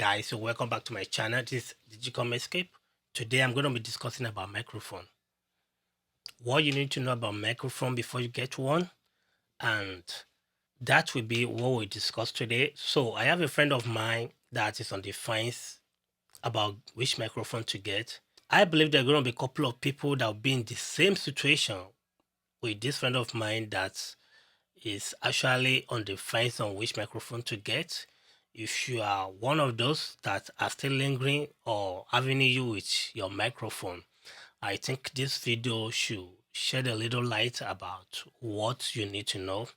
guys, so welcome back to my channel. This is Digital Escape. Today I'm going to be discussing about microphone. What you need to know about microphone before you get one, and that will be what we discuss today. So I have a friend of mine that is on the fence about which microphone to get. I believe there are going to be a couple of people that will be in the same situation with this friend of mine that is actually on the fence on which microphone to get. If you are one of those that are still lingering or having issue with your microphone, I think this video should shed a little light about what you need to know.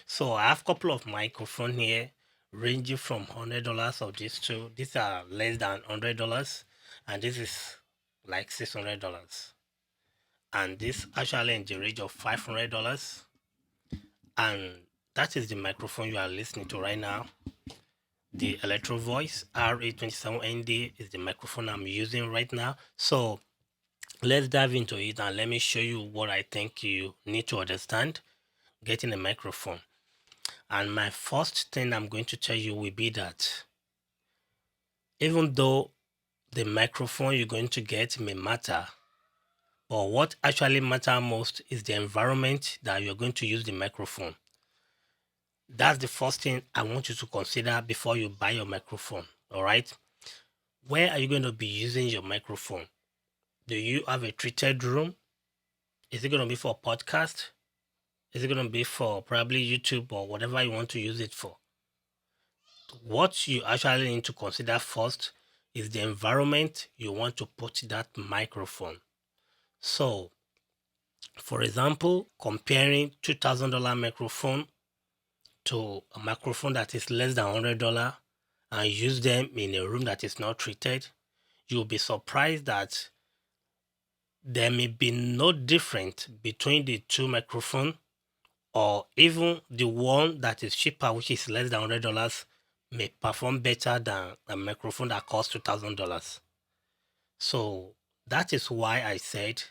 So I have a couple of microphones here ranging from $100 of these two. These are less than $100 and this is like $600. And this actually in the range of $500. And that is the microphone you are listening to right now. The Electro Voice RA27ND is the microphone I'm using right now. So let's dive into it and let me show you what I think you need to understand getting a microphone. And my first thing I'm going to tell you will be that even though the microphone you're going to get may matter, but what actually matters most is the environment that you're going to use the microphone. That's the first thing I want you to consider before you buy your microphone. All right. Where are you going to be using your microphone? Do you have a treated room? Is it going to be for a podcast? Is it going to be for probably YouTube or whatever you want to use it for? What you actually need to consider first is the environment you want to put that microphone. So, for example, comparing $2,000 microphone to a microphone that is less than $100 and use them in a room that is not treated, you'll be surprised that there may be no difference between the two microphones, or even the one that is cheaper, which is less than $100, may perform better than a microphone that costs $2,000. So that is why I said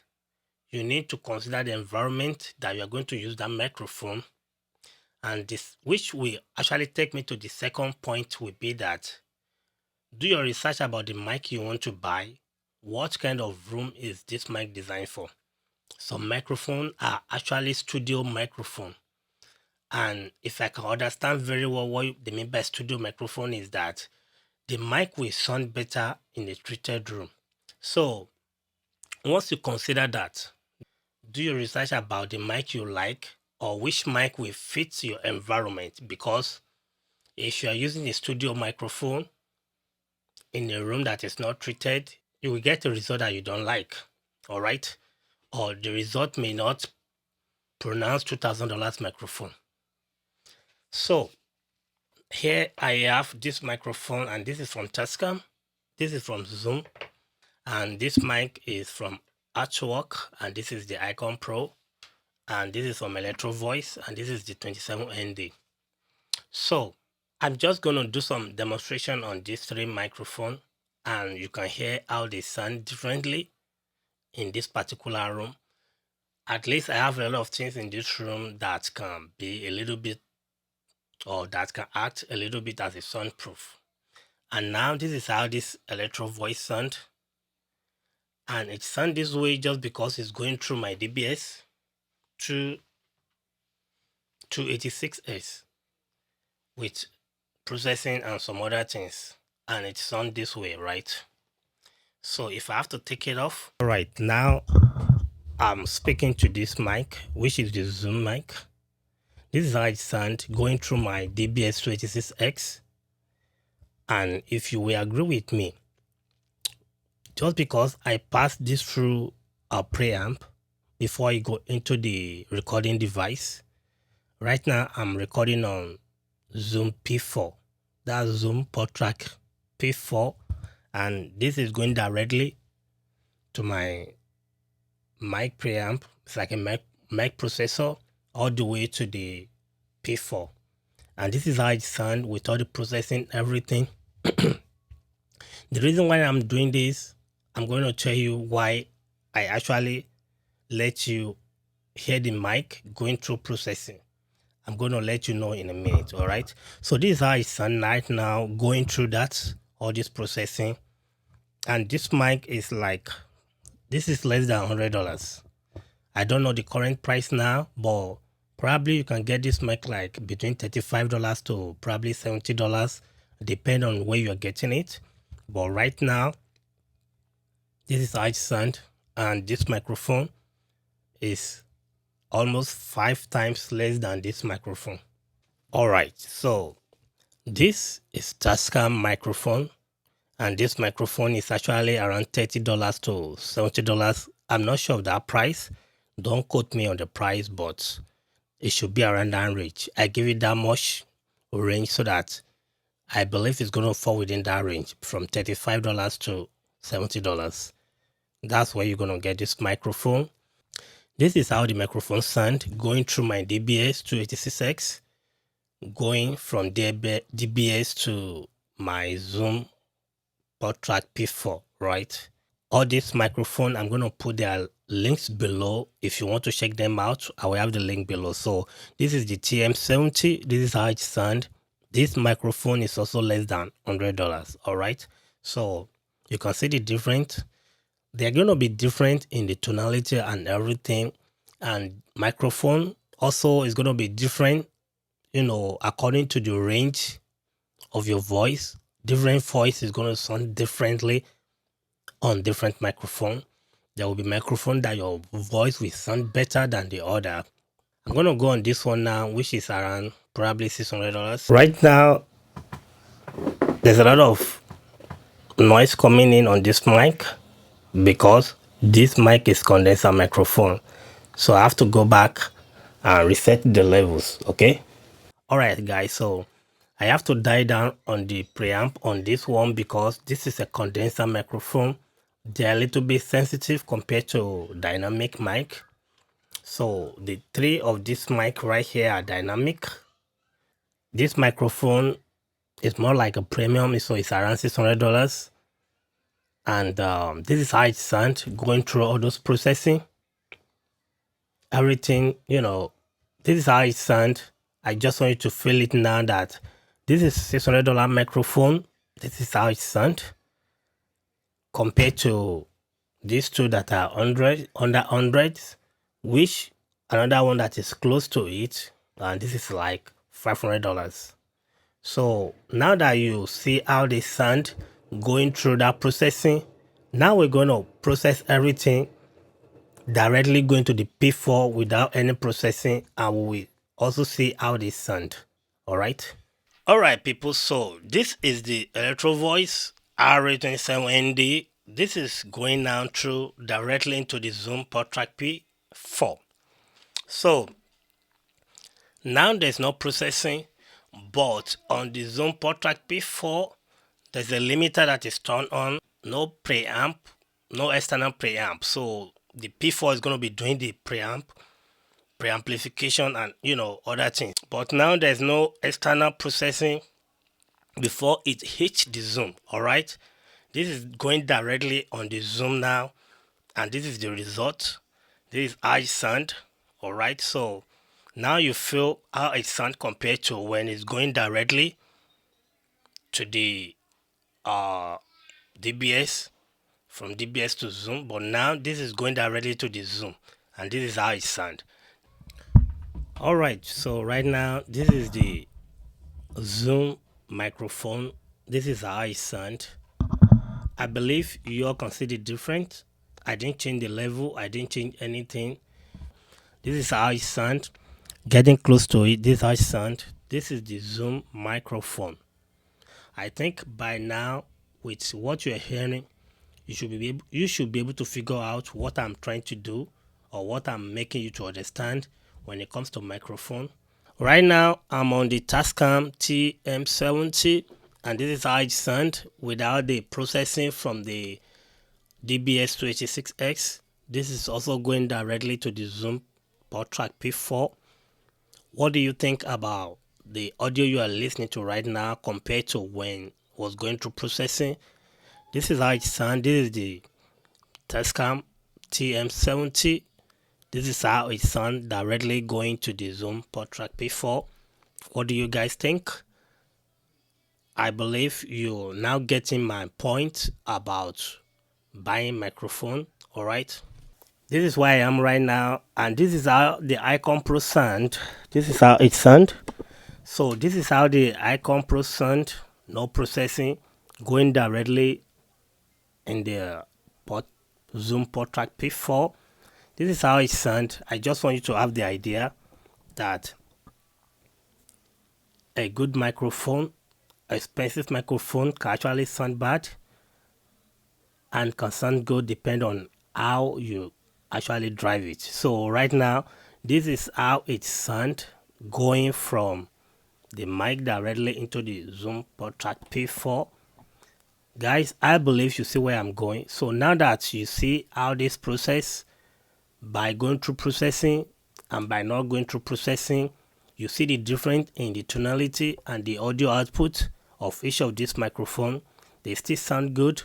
you need to consider the environment that you are going to use that microphone. And this, which will actually take me to the second point, will be that do your research about the mic you want to buy. What kind of room is this mic designed for? Some microphones are actually studio microphone. And if I can understand very well what they mean by studio microphone is that the mic will sound better in a treated room. So once you consider that, do your research about the mic you like or which mic will fit your environment, because if you are using a studio microphone in a room that is not treated, you will get a result that you don't like, all right? Or the result may not pronounce $2,000 microphone. So here I have this microphone, and this is from Tascam, this is from Zoom, and this mic is from Artwork, and this is the Icon Pro, and this is from Electro Voice, and this is the 27ND. So I'm just going to do some demonstration on these three microphones, and you can hear how they sound differently in this particular room. At least I have a lot of things in this room that can be a little bit, or that can act a little bit as a soundproof. And now this is how this Electro Voice sound. And it sounds this way just because it's going through my DBS to 286S with processing and some other things. And it sounds this way, right? So if I have to take it off, all right, now I'm speaking to this mic, which is the Zoom mic. This is how it sounds going through my DBS 286X. And if you will agree with me, just because I passed this through a preamp before I go into the recording device, right now I'm recording on Zoom P4. That's Zoom PodTrack P4. And this is going directly to my mic preamp. It's like a mic processor all the way to the P4. And this is how it sounds with all the processing, everything. The reason why I'm doing this, I'm going to tell you why I actually let you hear the mic going through processing. I'm going to let you know in a minute, all right? So this is how it sounds right now going through that all this processing. And this mic is like, this is less than $100. I don't know the current price now, but probably you can get this mic like between $35 to probably $70, depending on where you're getting it. But right now, this is how it sounds, and this microphone is almost 5 times less than this microphone. Alright, so this is Tascam microphone, and this microphone is actually around $30 to $70. I'm not sure of that price. Don't quote me on the price, but it should be around that range. I give it that much range so that I believe it's going to fall within that range from $35 to $70. That's where you're going to get this microphone. This is how the microphone sounds going through my DBS 286X, going from DBS to my Zoom PodTrack P4, right? All this microphone, I'm going to put their links below. If you want to check them out, I will have the link below. So this is the TM70. This is how it sounds. This microphone is also less than $100. All right. So you can see the difference. They're going to be different in the tonality and everything. And microphone also is going to be different, according to the range of your voice. Different voice is going to sound differently on different microphone. There will be microphone that your voice will sound better than the other. I'm going to go on this one now, which is around probably $600. Right now, there's a lot of noise coming in on this mic because this mic is condenser microphone. So I have to go back and reset the levels, okay? Alright guys, so I have to dial down on the preamp on this one because this is a condenser microphone. They're a little bit sensitive compared to dynamic mic. So the 3 of this mic right here are dynamic. This microphone is more like a premium, so it's around $600. And this is how it sounds going through all those processing. Everything, this is how it sounds. I just want you to feel it now that this is $600 microphone. This is how it sounds compared to these two that are under hundreds, which another one that is close to it, and this is like $500. So now that you see how they sound going through that processing, now we're going to process everything directly going to the P4 without any processing, and we will also see how they sound. Alright people, so this is the Electro Voice RA27ND. This is going now through directly into the Zoom PodTrack P4. So now there's no processing, but on the Zoom PodTrack P4 there's a limiter that is turned on. No preamp, no external preamp. So the P4 is going to be doing the preamplification and other things. But now there's no external processing before it hits the Zoom. Alright, this is going directly on the Zoom now, and this is the result. This is how it sound. Alright, so now you feel how it sound compared to when it's going directly to the DBS, from DBS to Zoom. But now this is going directly to the Zoom, and this is how it sound. Alright, so right now this is the Zoom microphone. This is how it sound. I believe you all can see the difference. I didn't change the level, I didn't change anything. This is how it sound. Getting close to it, this is how it sound. This is the Zoom microphone. I think by now, with what you're hearing, you should be able to figure out what I'm trying to do or what I'm making you to understand when it comes to microphone. Right now, I'm on the Tascam TM70, and this is how it sounds without the processing from the DBS 286X. This is also going directly to the Zoom PodTrack P4. What do you think about the audio you are listening to right now compared to when it was going through processing? This is how it sounds. This is the Tascam TM70. This is how it sounds directly going to the Zoom PodTrack P4. What do you guys think? I believe you're now getting my point about buying microphone. All right. This is where I am right now, and this is how the Icon Pro sound. This is how it sound. So this is how the Icon Pro sound. No processing, going directly in the port, Zoom Portrait P4. This is how it sound. I just want you to have the idea that a good microphone, expensive microphone, can actually sound bad and can sound good depend on how you actually drive it. So right now, this is how it sound going from the mic directly into the Zoom Portrait P4. Guys, I believe you see where I'm going. So now that you see how this process, by going through processing and by not going through processing, you see the difference in the tonality and the audio output of each of these microphone. They still sound good,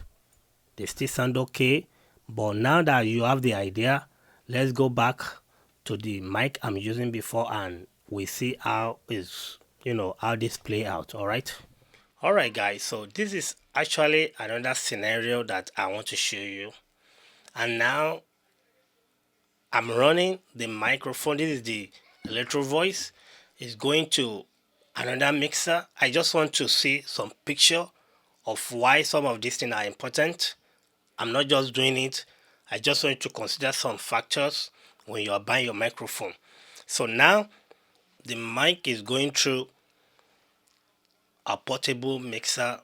they still sound okay, but now that you have the idea, let's go back to the mic I'm using before and we see how is how this play out. All right guys, so this is actually another scenario that I want to show you, and now I'm running the microphone. This is the electro voice. It's going to another mixer. I just want to see some picture of why some of these things are important. I'm not just doing it. I just want you to consider some factors when you are buying your microphone. So now the mic is going through a portable mixer,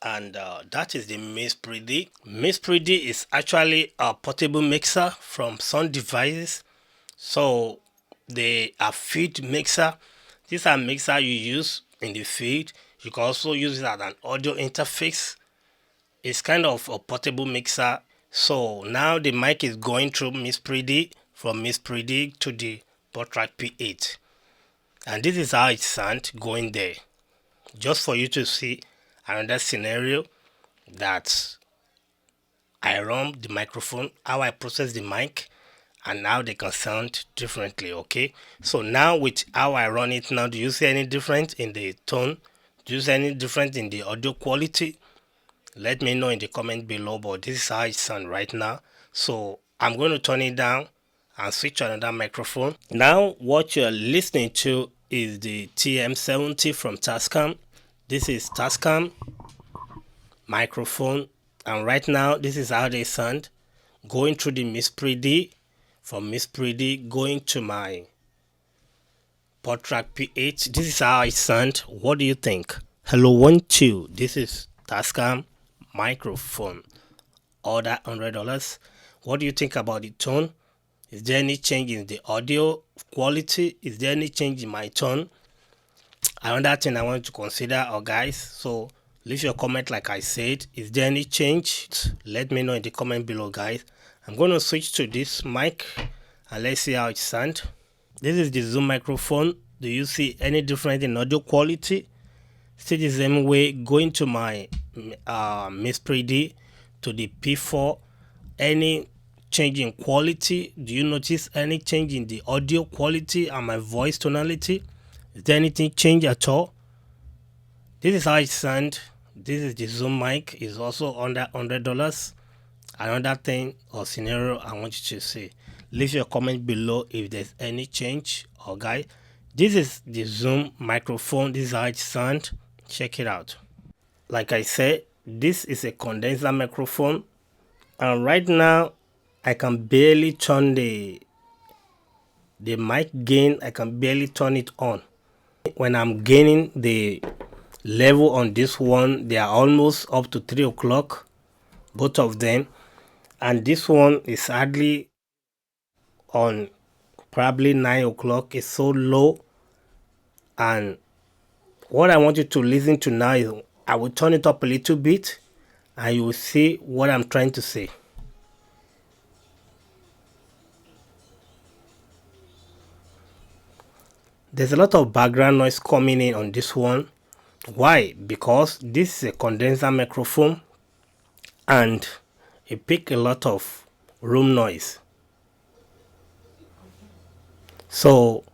and that is the Miss Pretty. Miss Pretty is actually a portable mixer from some devices. So they are feed mixer. These are mixer you use in the feed. You can also use it as an audio interface. It's kind of a portable mixer. So now the mic is going through Miss Pretty, from Miss Pretty to the Portrait P8, and this is how it sounds going there. Just for you to see another scenario that I run the microphone, how I process the mic, and now they can sound differently. Okay, so now with how I run it now, do you see any difference in the tone? Do you see any difference in the audio quality? Let me know in the comment below, but this is how it sounds right now. So I'm going to turn it down and switch to another microphone. Now what you're listening to is the TM70 from Tascam. This is Tascam Microphone, and right now this is how they sound going through the Miss Pretty, from Miss Pretty going to my Portrait P8. This is how it sounds. What do you think? Hello 1-2, this is Tascam Microphone. Order $100. What do you think about the tone? Is there any change in the audio quality? Is there any change in my tone? Another thing I want to consider, guys, so leave your comment. Like I said, is there any change? Let me know in the comment below, guys. I'm going to switch to this mic and let's see how it sounds. This is the Zoom microphone. Do you see any difference in audio quality? Still the same way going to my Miss Pretty to the P4. Any change in quality? Do you notice any change in the audio quality and my voice tonality? Is there anything change at all? This is how it sounds. This is the Zoom mic. It's also under $100. Another thing or scenario I want you to see. Leave your comment below if there's any change. Guys, this is the Zoom microphone. This is how it sounds. Check it out. Like I said, this is a condenser microphone, and right now I can barely turn the mic gain. I can barely turn it on. When I'm gaining the level on this one, they are almost up to 3 o'clock, both of them, and this one is hardly on, probably 9 o'clock. It's so low. And what I want you to listen to now is I will turn it up a little bit and you will see what I'm trying to say. There's a lot of background noise coming in on this one. Why? Because this is a condenser microphone and it picks a lot of room noise. So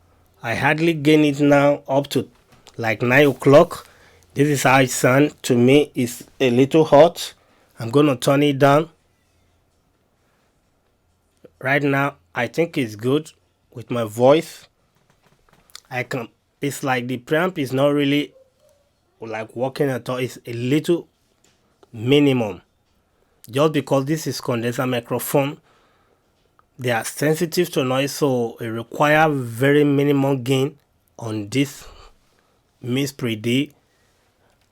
I hardly gain it now up to like 9 o'clock. This is how it sounds. To me, it's a little hot. I'm going to turn it down. Right now, I think it's good with my voice. It's like the preamp is not really like working at all. It's a little minimum. Just because this is condenser microphone, they are sensitive to noise, so it requires very minimum gain on this Miss Pretty.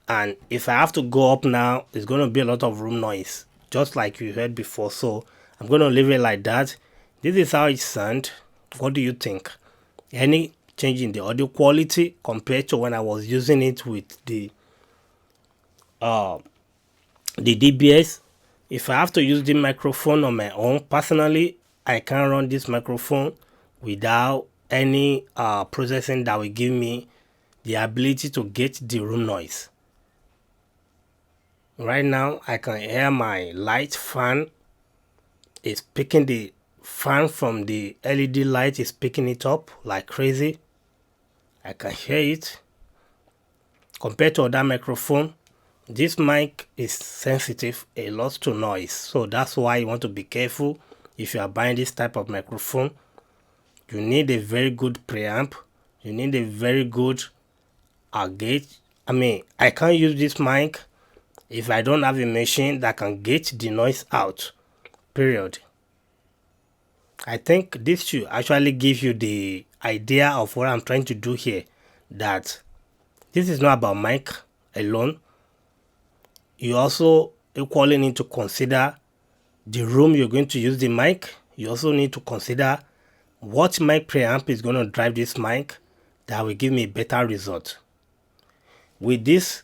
And if I have to go up now, it's going to be a lot of room noise, just like you heard before. So I'm going to leave it like that. This is how it sounds. What do you think? Any change in the audio quality compared to when I was using it with the DBS? If I have to use the microphone on my own, personally, I can run this microphone without any processing that will give me the ability to get the room noise. Right now, I can hear my light fan. It's picking the fan from the LED light, is picking it up like crazy. I can hear it. Compared to other microphone, this mic is sensitive a lot to noise. So that's why you want to be careful if you are buying this type of microphone. You need a very good preamp. You need a very good gauge. I can't use this mic if I don't have a machine that can gauge the noise out, period. I think this should actually give you the idea of what I'm trying to do here, that this is not about mic alone. You also equally need to consider the room you're going to use the mic. You also need to consider what mic preamp is going to drive this mic that will give me a better result. With this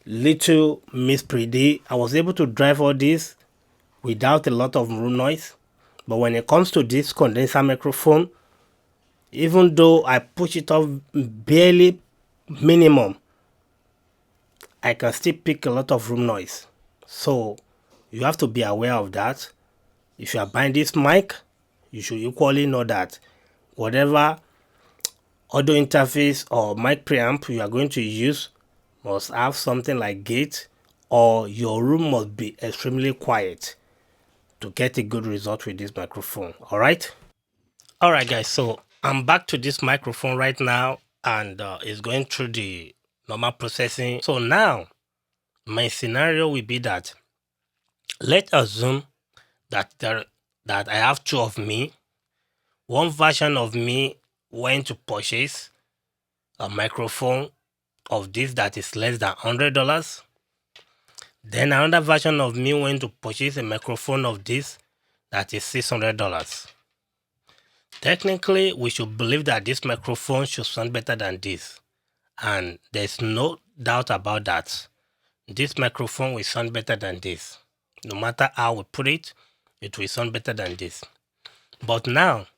little Miss Pretty, I was able to drive all this without a lot of room noise. But when it comes to this condenser microphone, even though I push it off barely minimum, I can still pick a lot of room noise. So you have to be aware of that. If you are buying this mic, you should equally know that whatever audio interface or mic preamp you are going to use must have something like gate, or your room must be extremely quiet to get a good result with this microphone. Alright guys, so I'm back to this microphone right now, and it's going through the normal processing. So now my scenario will be that, let's assume that I have two of me. One version of me went to purchase a microphone of this that is less than $100. Then another version of me went to purchase a microphone of this that is $600. Technically, we should believe that this microphone should sound better than this. And there's no doubt about that. This microphone will sound better than this. No matter how we put it, it will sound better than this. But now,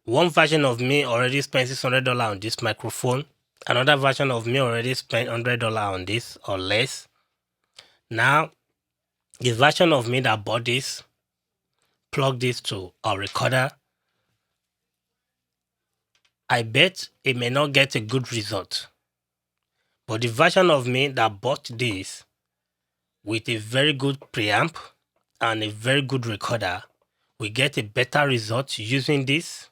one version of me already spent $600 on this microphone. Another version of me already spent $100 on this or less. Now, the version of me that bought this, plugged this to a recorder, I bet it may not get a good result. But the version of me that bought this with a very good preamp and a very good recorder will get a better result using this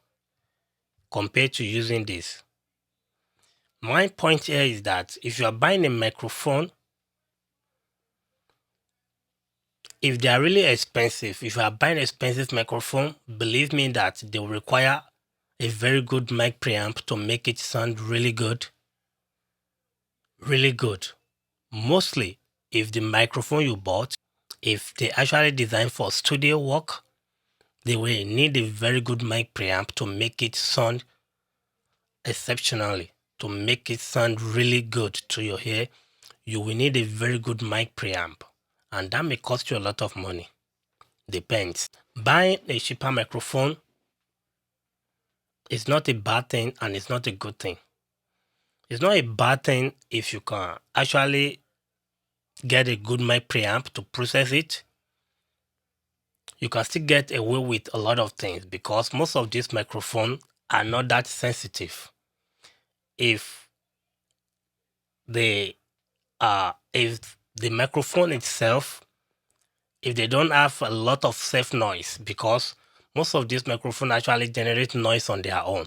compared to using this. My point here is that if you are buying a microphone, if they are really expensive, if you are buying an expensive microphone, believe me that they will require a very good mic preamp to make it sound really good. Really good. Mostly, if the microphone you bought, if they actually designed for studio work, they will need a very good mic preamp to make it sound exceptionally, to make it sound really good to your ear. You will need a very good mic preamp, and that may cost you a lot of money. Depends. Buying a cheaper microphone is not a bad thing, and it's not a good thing. It's not a bad thing if you can actually get a good mic preamp to process it. You can still get away with a lot of things because most of these microphones are not that sensitive. If if the microphone itself, if they don't have a lot of safe noise, because most of these microphones actually generate noise on their own,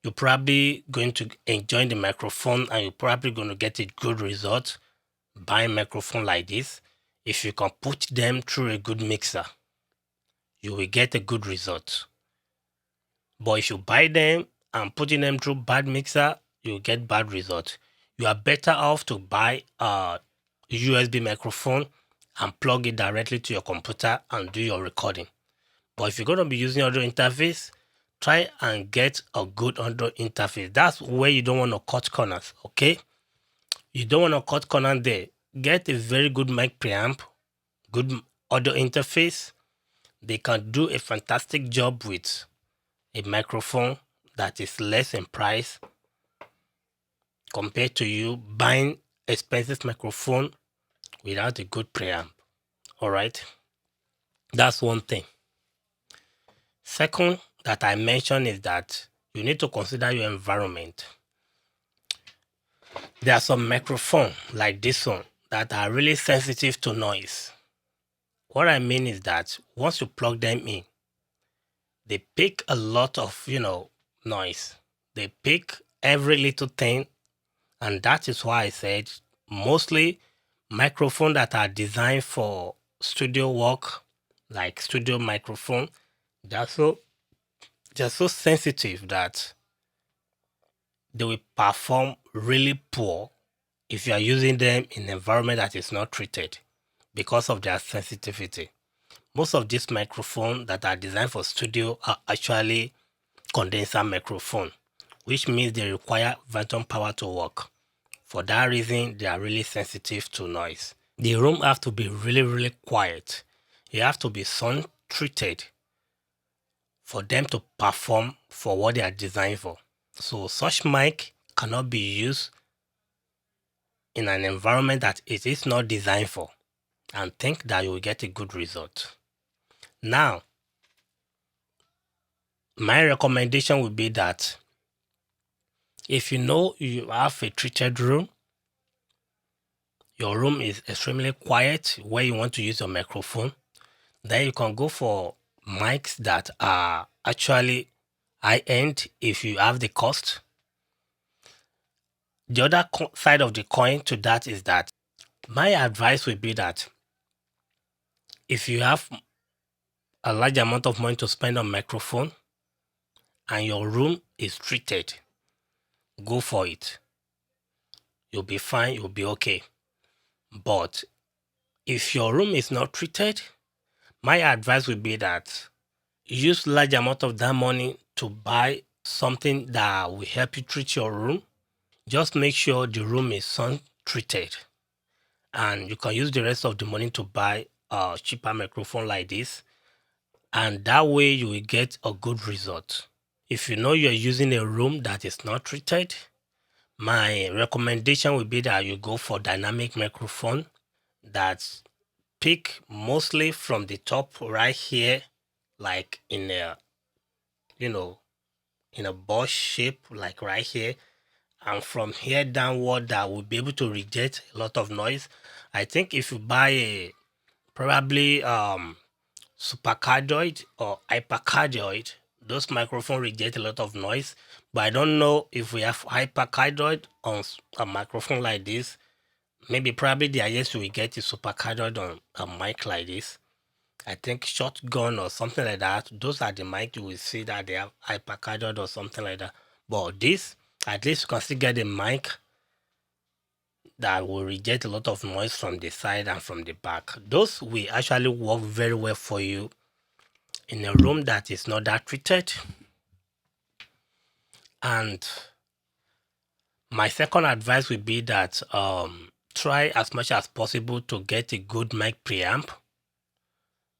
you're probably going to enjoy the microphone and you're probably going to get a good result buying a microphone like this. If you can put them through a good mixer, you will get a good result. But if you buy them and putting them through bad mixer, you'll get bad results. You are better off to buy a USB microphone and plug it directly to your computer and do your recording. But if you're going to be using audio interface, try and get a good audio interface. That's where you don't want to cut corners, okay? You don't want to cut corners there. Get a very good mic preamp, good audio interface. They can do a fantastic job with a microphone that is less in price compared to you buying expensive microphone without a good preamp. All right, that's one thing. Second that I mentioned is that you need to consider your environment. There are some microphones like this one that are really sensitive to noise. What I mean is that once you plug them in, they pick a lot of, noise. They pick every little thing. And that is why I said mostly microphones that are designed for studio work, like studio microphone, they're so sensitive that they will perform really poor if you are using them in an environment that is not treated because of their sensitivity. Most of these microphones that are designed for studio are actually condenser microphone, which means they require phantom power to work. For that reason, they are really sensitive to noise. The room have to be really, really quiet. It have to be sun treated for them to perform for what they are designed for. So such mic cannot be used in an environment that it is not designed for and think that you will get a good result. Now, my recommendation would be that if you know you have a treated room, your room is extremely quiet where you want to use your microphone, then you can go for mics that are actually high-end if you have the cost. The other side of the coin to that is that my advice would be that if you have a large amount of money to spend on microphone and your room is treated, go for it. You'll be fine, you'll be okay. But if your room is not treated, my advice would be that use large amount of that money to buy something that will help you treat your room. Just make sure the room is sun treated, and you can use the rest of the money to buy a cheaper microphone like this, and that way you will get a good result. If you know you're using a room that is not treated, my recommendation would be that you go for dynamic microphone that pick mostly from the top right here, like in a in a box shape, like right here, and from here downward that will be able to reject a lot of noise. I think if you buy a probably supercardioid or hypercardioid, those microphones reject a lot of noise, but I don't know if we have hypercardioid on a microphone like this. Maybe probably the highest we get is supercardioid on a mic like this. I think shotgun or something like that. Those are the mic you will see that they have hypercardioid or something like that. But this, at least you can still get a mic that will reject a lot of noise from the side and from the back. Those will actually work very well for you in a room that is not that treated. And my second advice would be that try as much as possible to get a good mic preamp.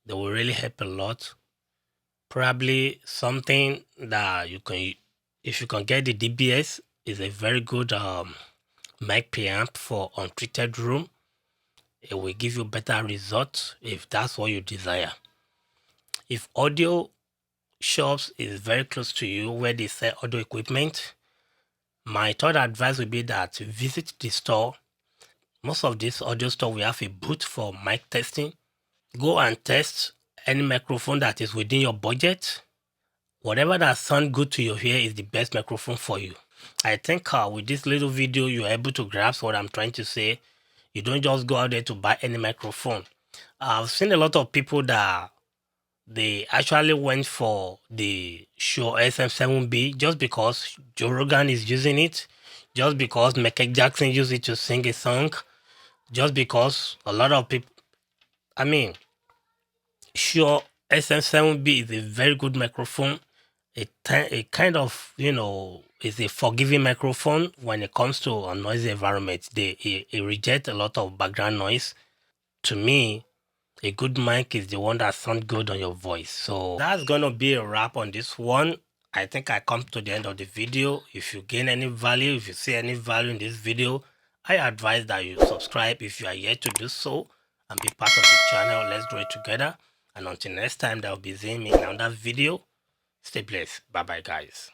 They will really help a lot. Probably something that you can, if you can get the DBS, is a very good mic preamp for untreated room. It will give you better results if that's what you desire. If audio shops is very close to you where they sell audio equipment, My third advice would be that visit the store. Most of this audio store we have a booth for mic testing. Go and test any microphone that is within your budget. Whatever that sounds good to your ear is the best microphone for you. I think with this little video, you're able to grasp what I'm trying to say. You don't just go out there to buy any microphone. I've seen a lot of people that they actually went for the Shure SM7B just because Joe Rogan is using it, just because Michael Jackson used it to sing a song, just because a lot of people, I mean, Shure SM7B is a very good microphone. A kind of, is a forgiving microphone when it comes to a noisy environment. It rejects a lot of background noise. To me, a good mic is the one that sounds good on your voice. So that's gonna be a wrap on this one. I think I come to the end of the video. If you gain any value, if you see any value in this video, I advise that you subscribe if you are yet to do so and be part of the channel. Let's grow it together. And until next time, that will be seeing me in another video. Stay blessed. Bye bye, guys.